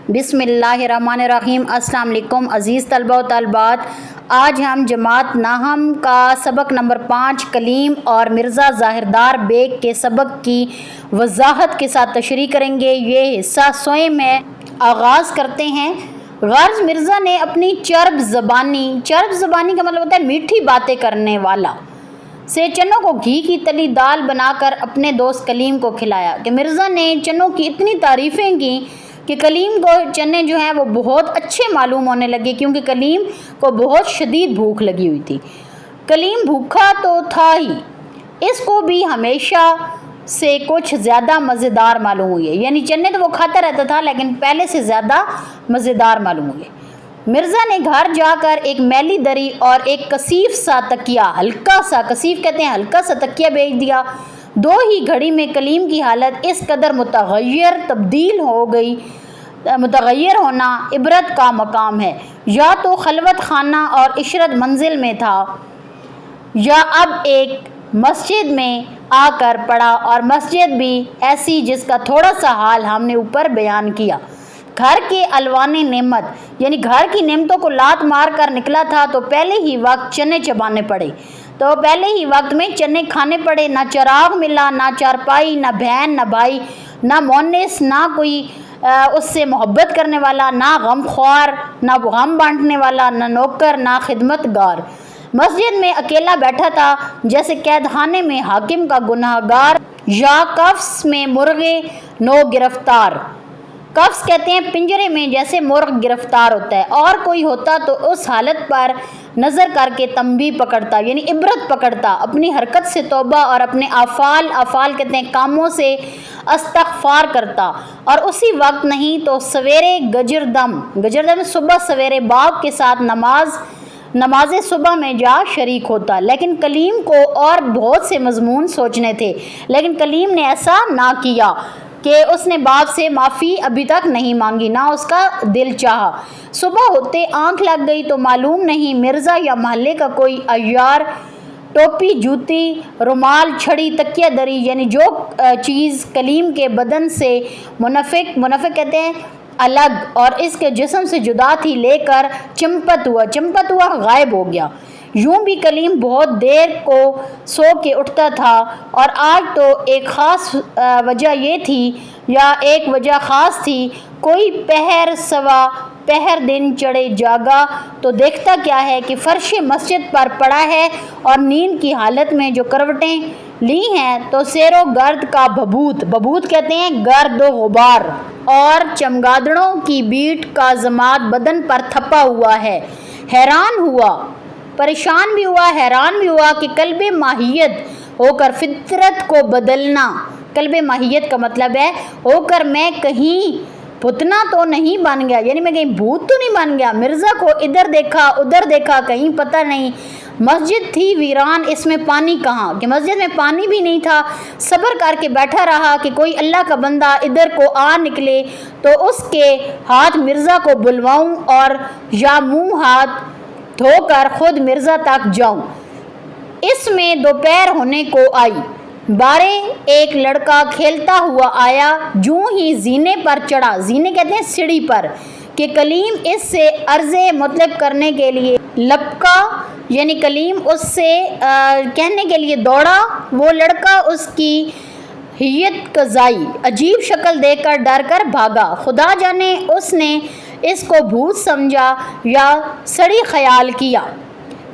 बिस्मिल्लाहिर्रहमानिर्रहीम। अस्सलाम वालेकुम अज़ीज़ तलबा व तलबात। आज हम जमात नाहम का सबक नंबर 5 कलीम और मिर्ज़ा ज़ाहिरदार बेग के सबक की वजाहत के साथ तशरीह करेंगे। ये हिस्सा स्वयं में आगाज़ करते हैं। गर्ज मिर्ज़ा ने अपनी चर्ब ज़बानी का मतलब होता है मीठी बातें करने वाला, से चनों को घी की तली दाल बनाकर अपने दोस्त कलीम को खिलाया कि मिर्ज़ा ने चनों की इतनी तारीफ़ें की कि कलीम को चने जो हैं वो बहुत अच्छे मालूम होने लगे, क्योंकि कलीम को बहुत शदीद भूख लगी हुई थी। कलीम भूखा तो था ही, इसको भी हमेशा से कुछ ज़्यादा मज़ेदार मालूम हुए। यानी चने तो वो खाता रहता था, लेकिन पहले से ज़्यादा मज़ेदार मालूम हुए। मिर्ज़ा ने घर जाकर एक मैली दरी और एक कसीफ सा तकिया, हल्का सा, कसीफ कहते हैं हल्का सा तकिया, भेज दिया। दो ही घड़ी में कलीम की हालत इस कदर तब्दील हो गई। मुतग़य्यर होना इबरत का मकाम है। या तो खलवत खाना और इशरत मंजिल में था, या अब एक मस्जिद में आकर पड़ा, और मस्जिद भी ऐसी जिसका थोड़ा सा हाल हमने ऊपर बयान किया। घर के अलवाने नेमत यानी घर की नेमतों को लात मार कर निकला था, तो पहले ही वक्त चने चबाने पड़े, तो पहले ही वक्त में चने खाने पड़े। ना चराग मिला, ना चारपाई, ना बहन, ना भाई, ना मोनिस, ना कोई उससे मोहब्बत करने वाला, ना गमख्वार, ना गम बांटने वाला, ना नौकर, ना खिदमतगार। मस्जिद में अकेला बैठा था, जैसे कैद खाने में हाकिम का गुनहगार, या कफ्स में मुर्गे नो गिरफ्तार। कफ्स कहते हैं पिंजरे में जैसे मुर्ग गिरफ्तार होता है, और कोई होता तो उस हालत पर नज़र करके तंबी पकड़ता, यानी इबरत पकड़ता, अपनी हरकत से तौबा और अपने अफ़ाल कहते हैं कामों से इस्तग़फ़ार करता, और उसी वक्त नहीं तो सवेरे गजरदम सुबह सवेरे बाप के साथ नमाज सुबह में जा शरीक होता। लेकिन कलीम को और बहुत से मज़मून सोचने थे, लेकिन कलीम ने ऐसा ना किया कि उसने बाप से माफ़ी अभी तक नहीं मांगी, ना उसका दिल चाहा। सुबह होते आंख लग गई तो मालूम नहीं मिर्ज़ा या महल्ले का कोई अय्यार टोपी, जूती, रुमाल, छड़ी, तकिया दरी, यानी जो चीज़ कलीम के बदन से मुनफ़िक कहते हैं अलग और इसके जिस्म से जुदा थी, लेकर चंपत हुआ गायब हो गया। यूं भी कलीम बहुत देर को सो के उठता था, और आज तो एक ख़ास वजह ये थी, या एक वजह ख़ास थी। कोई पहर सवा पहर दिन चढ़े जागा तो देखता क्या है कि फ़र्श मस्जिद पर पड़ा है, और नींद की हालत में जो करवटें ली हैं तो सैरो गर्द का बबूत कहते हैं गर्द व गुबार, और चमगादड़ों की बीट का जमात बदन पर थपा हुआ है। परेशान भी हुआ, हैरान भी हुआ कि कल्बे माहियत होकर फितरत को बदलना। कल्बे माहियत का मतलब है होकर मैं कहीं भुतना तो नहीं बन गया, यानी मैं कहीं भूत तो नहीं बन गया। मिर्ज़ा को इधर देखा उधर देखा, कहीं पता नहीं। मस्जिद थी वीरान, इसमें पानी कहाँ, कि मस्जिद में पानी भी नहीं था। सब्र करके बैठा रहा कि कोई अल्लाह का बंदा इधर को आ निकले तो उसके हाथ मिर्ज़ा को बुलवाऊं, और या मुँह हाथ धोकर खुद मिर्ज़ा तक जाऊं। इसमें दोपहर होने को आई। बारे एक लड़का खेलता हुआ आया, जूं ही जीने पर चढ़ा, जीने कहते हैं सीढ़ी पर, कि कलीम इससे अर्ज़े मतलब करने के लिए लपका, यानी कलीम उससे कहने के लिए दौड़ा। वो लड़का उसकी हियत कज़ाई, अजीब शक्ल देखकर डर कर भागा। खुदा जाने उसने इसको भूत समझा या सड़ी ख्याल किया।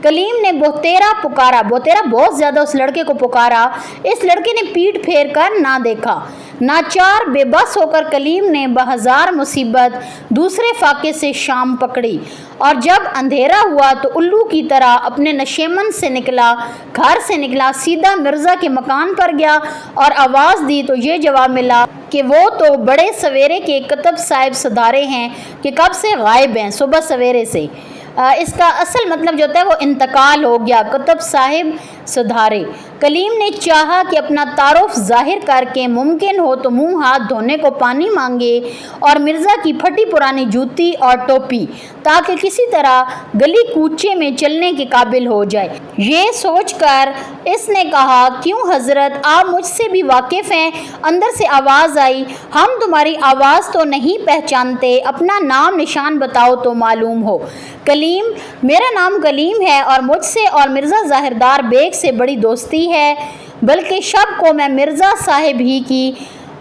कलीम ने बोतेरा पुकारा, बोतेरा बहुत ज़्यादा उस लड़के को पुकारा। इस लड़के ने पीठ फेर कर ना देखा। नाचार बेबस होकर कलीम ने बहज़ार मुसीबत दूसरे फाके से शाम पकड़ी, और जब अंधेरा हुआ तो उल्लू की तरह अपने नशेमन से निकला, घर से निकला, सीधा मिर्ज़ा के मकान पर गया, और आवाज़ दी तो ये जवाब मिला कि वो तो बड़े सवेरे के कतब साहिब सदारे हैं कि कब से गायब हैं, सुबह सवेरे से। اس کا اصل مطلب جو ہوتا ہے وہ انتقال ہو گیا۔ کتب صاحب سدھارے۔ کلیم نے چاہا کہ اپنا تعارف ظاہر کر کے ممکن ہو تو منہ ہاتھ دھونے کو پانی مانگے اور مرزا کی پھٹی پرانی جوتی اور ٹوپی، تاکہ کسی طرح گلی کوچے میں چلنے کے قابل ہو جائے۔ یہ سوچ کر اس نے کہا، کیوں حضرت، آپ مجھ سے بھی واقف ہیں؟ اندر سے آواز آئی، ہم تمہاری آواز تو نہیں پہچانتے، اپنا نام نشان بتاؤ تو معلوم ہو۔ کلیم، میرا نام کلیم ہے اور مجھ سے اور مرزا ظاہردار بیگ سے بڑی دوستی ہے، بلکہ شب کو میں مرزا صاحب ہی کی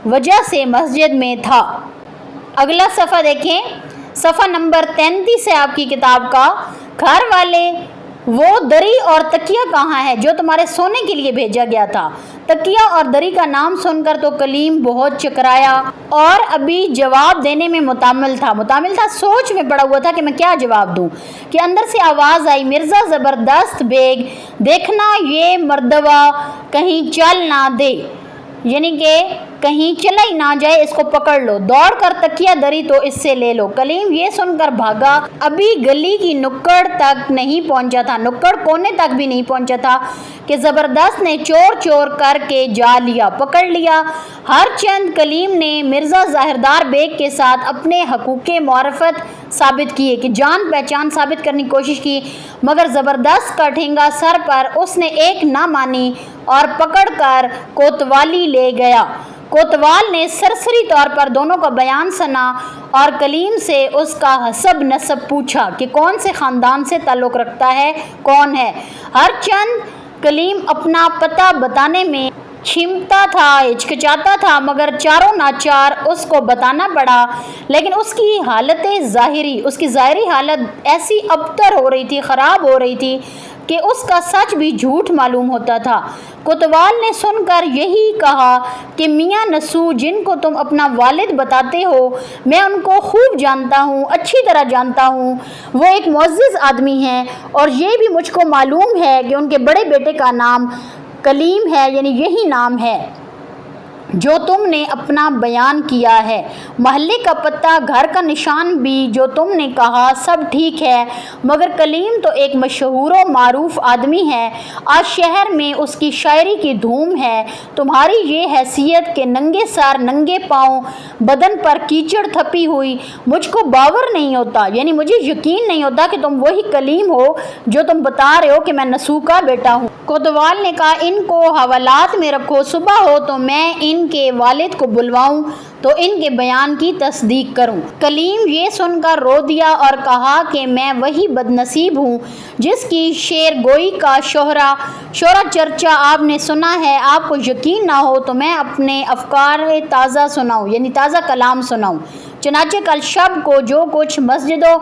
وجہ سے مسجد میں تھا۔ اگلا صفحہ دیکھیں، صفحہ نمبر 33 ہے آپ کی کتاب کا۔ گھر والے، وہ دری اور تکیہ کہاں ہے جو تمہارے سونے کے لیے بھیجا گیا تھا؟ تکیہ اور دری کا نام سن کر تو کلیم بہت چکرایا اور ابھی جواب دینے میں متعمل تھا، سوچ میں پڑا ہوا تھا کہ میں کیا جواب دوں، کہ اندر سے آواز آئی، مرزا زبردست بیگ، دیکھنا یہ مردوا کہیں چل نہ دے، یعنی کہ کہیں چلا ہی نہ جائے، اس کو پکڑ لو، دوڑ کر تکیہ دری تو اس سے لے لو۔ کلیم یہ سن کر بھاگا، ابھی گلی کی نکڑ تک نہیں پہنچا تھا، نکڑ کونے تک بھی نہیں پہنچا تھا کہ زبردست نے چور چور کر کے جا لیا، پکڑ لیا۔ ہر چند کلیم نے مرزا ظاہردار بیگ کے ساتھ اپنے حقوق معرفت ثابت کیے، کہ جان پہچان ثابت کرنے کی کوشش کی، مگر زبردست کا ٹھینگا سر پر اس نے ایک نہ مانی اور پکڑ کر کوتوالی لے گیا۔ کوتوال نے سرسری طور پر دونوں کا بیان سنا اور کلیم سے اس کا حسب نسب پوچھا کہ کون سے خاندان سے تعلق رکھتا ہے، کون ہے۔ ہر چند کلیم اپنا پتہ بتانے میں چھمتا تھا، ہچکچاتا تھا، مگر چاروں ناچار اس کو بتانا پڑا، لیکن اس کی ظاہری حالت ایسی ابتر ہو رہی تھی، خراب ہو رہی تھی کہ اس کا سچ بھی جھوٹ معلوم ہوتا تھا۔ کوتوال نے سن کر یہی کہا کہ میاں نسو، جن کو تم اپنا والد بتاتے ہو، میں ان کو خوب جانتا ہوں، اچھی طرح جانتا ہوں، وہ ایک معزز آدمی ہیں، اور یہ بھی مجھ کو معلوم ہے کہ ان کے بڑے بیٹے کا نام کلیم ہے، یعنی یہی نام ہے جو تم نے اپنا بیان کیا ہے۔ محلے کا پتہ، گھر کا نشان بھی جو تم نے کہا، سب ٹھیک ہے، مگر کلیم تو ایک مشہور و معروف آدمی ہے، آج شہر میں اس کی شاعری کی دھوم ہے۔ تمہاری یہ حیثیت کہ ننگے سر ننگے پاؤں، بدن پر کیچڑ تھپی ہوئی، مجھ کو باور نہیں ہوتا، یعنی مجھے یقین نہیں ہوتا کہ تم وہی کلیم ہو جو تم بتا رہے ہو کہ میں نسو کا بیٹا ہوں۔ کوتوال نے کہا، ان کو حوالات میں رکھو، صبح ہو تو میں ان کے والد کو بلواؤں تو ان کے بیان کی تصدیق کروں۔ کلیم یہ سن کر رو دیا اور کہا کہ میں وہی بد نصیب ہوں جس کی شعر گوئی کا شہرا چرچا آپ نے سنا ہے۔ آپ کو یقین نہ ہو تو میں اپنے افکار تازہ سناؤں، یعنی تازہ کلام سناؤں۔ چنانچہ کل شب کو جو کچھ مسجد و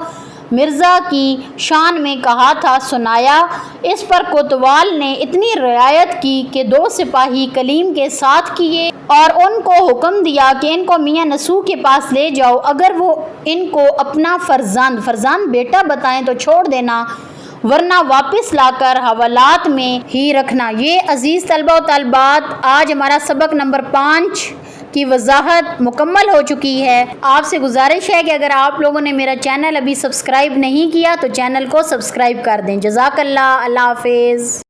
مرزا کی شان میں کہا تھا سنایا۔ اس پر کوتوال نے اتنی رعایت کی کہ 2 سپاہی کلیم کے ساتھ کیے اور ان کو حکم دیا کہ ان کو میاں نسو کے پاس لے جاؤ، اگر وہ ان کو اپنا فرزند بیٹا بتائیں تو چھوڑ دینا، ورنہ واپس لا کر حوالات میں ہی رکھنا۔ یہ عزیز طلبہ و طالبات، آج ہمارا سبق نمبر 5 کی وضاحت مکمل ہو چکی ہے۔ آپ سے گزارش ہے کہ اگر آپ لوگوں نے میرا چینل ابھی سبسکرائب نہیں کیا تو چینل کو سبسکرائب کر دیں۔ جزاک اللہ، اللہ حافظ۔